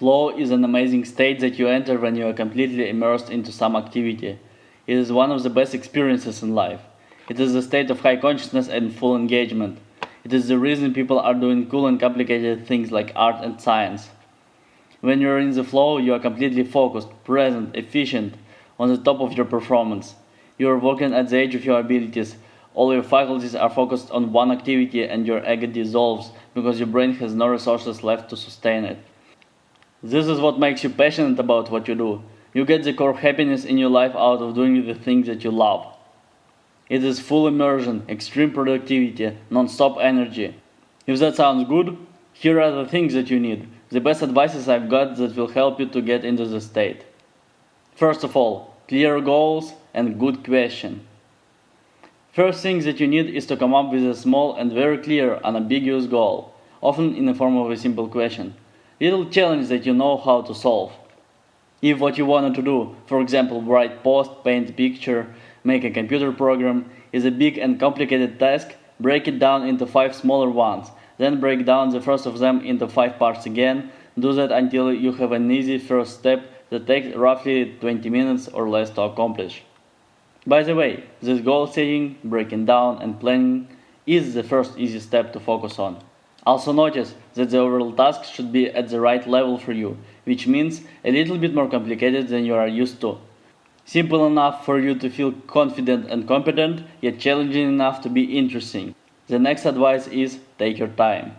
Flow is an amazing state that you enter when you are completely immersed into some activity. It is one of the best experiences in life. It is a state of high consciousness and full engagement. It is the reason people are doing cool and complicated things like art and science. When you're in the flow, you are completely focused, present, efficient, on the top of your performance. You are working at the edge of your abilities. All your faculties are focused on one activity and your ego dissolves because your brain has no resources left to sustain it. This is what makes you passionate about what you do. You get the core happiness in your life out of doing the things that you love. It is full immersion, extreme productivity, non-stop energy. If that sounds good, here are the things that you need. The best advices I've got that will help you to get into the state. First of all, clear goals and good question. First thing that you need is to come up with a small and very clear, unambiguous goal, often in the form of a simple question. Little challenge that you know how to solve. If what you wanted to do, for example, write post, paint a picture, make a computer program, is a big and complicated task, break it down into 5 smaller ones. Then break down the first of them into 5 parts again. Do that until you have an easy first step that takes roughly 20 minutes or less to accomplish. By the way, this goal setting, breaking down, and planning is the first easy step to focus on. Also notice that the overall task should be at the right level for you, which means a little bit more complicated than you are used to. Simple enough for you to feel confident and competent, yet challenging enough to be interesting. The next advice is take your time.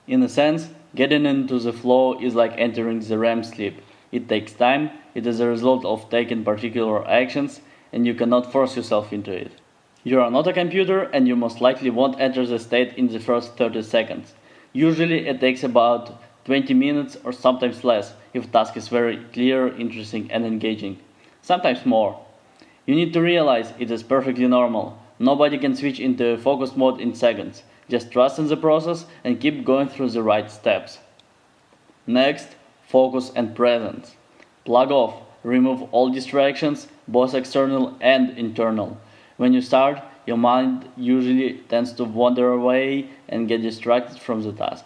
In a sense, getting into the flow is like entering the REM sleep. It takes time, it is a result of taking particular actions, and you cannot force yourself into it. You are not a computer and you most likely won't enter the state in the first 30 seconds. Usually it takes about 20 minutes or sometimes less if the task is very clear, interesting and engaging. Sometimes more. You need to realize it is perfectly normal. Nobody can switch into a focus mode in seconds. Just trust in the process and keep going through the right steps. Next, focus and presence. Plug off. Remove all distractions, both external and internal. When you start, your mind usually tends to wander away and get distracted from the task.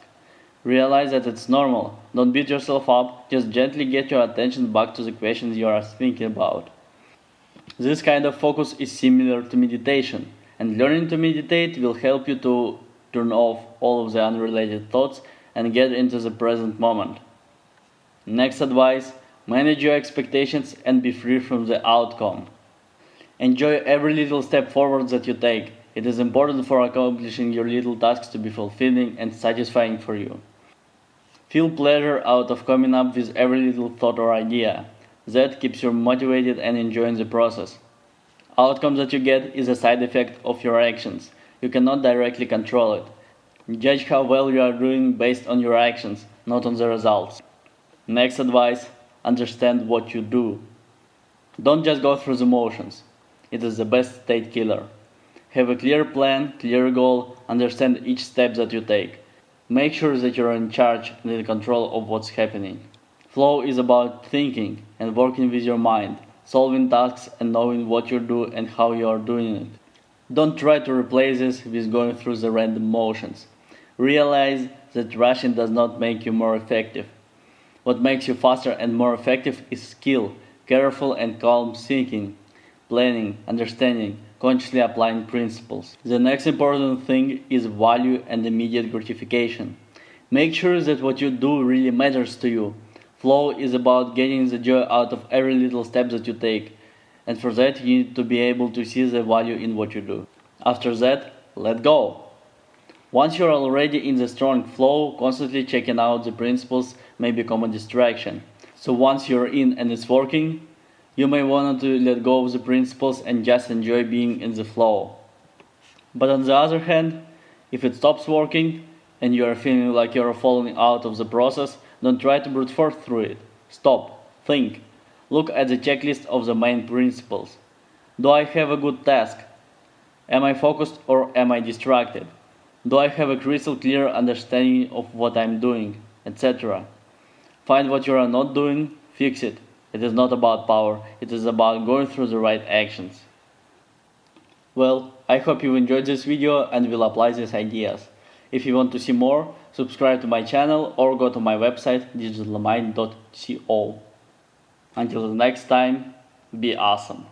Realize that it's normal. Don't beat yourself up, just gently get your attention back to the questions you are thinking about. This kind of focus is similar to meditation, and learning to meditate will help you to turn off all of the unrelated thoughts and get into the present moment. Next advice, manage your expectations and be free from the outcome. Enjoy every little step forward that you take. It is important for accomplishing your little tasks to be fulfilling and satisfying for you. Feel pleasure out of coming up with every little thought or idea. That keeps you motivated and enjoying the process. Outcome that you get is a side effect of your actions. You cannot directly control it. Judge how well you are doing based on your actions, not on the results. Next advice, understand what you do. Don't just go through the motions. It is the best state killer. Have a clear plan, clear goal, understand each step that you take. Make sure that you are in charge and in control of what's happening. Flow is about thinking and working with your mind, solving tasks and knowing what you do and how you are doing it. Don't try to replace this with going through the random motions. Realize that rushing does not make you more effective. What makes you faster and more effective is skill, careful and calm thinking, planning, understanding, consciously applying principles. The next important thing is value and immediate gratification. Make sure that what you do really matters to you. Flow is about getting the joy out of every little step that you take, and for that you need to be able to see the value in what you do. After that, let go. Once you're already in the strong flow, constantly checking out the principles may become a distraction. So once you're in and it's working, you may want to let go of the principles and just enjoy being in the flow. But on the other hand, if it stops working and you are feeling like you're falling out of the process, don't try to brute force through it. Stop, think, look at the checklist of the main principles. Do I have a good task? Am I focused or am I distracted? Do I have a crystal clear understanding of what I'm doing, etc.? Find what you are not doing, fix it. It is not about power, it is about going through the right actions. Well, I hope you enjoyed this video and will apply these ideas. If you want to see more, subscribe to my channel or go to my website digitalmind.co. Until the next time, be awesome.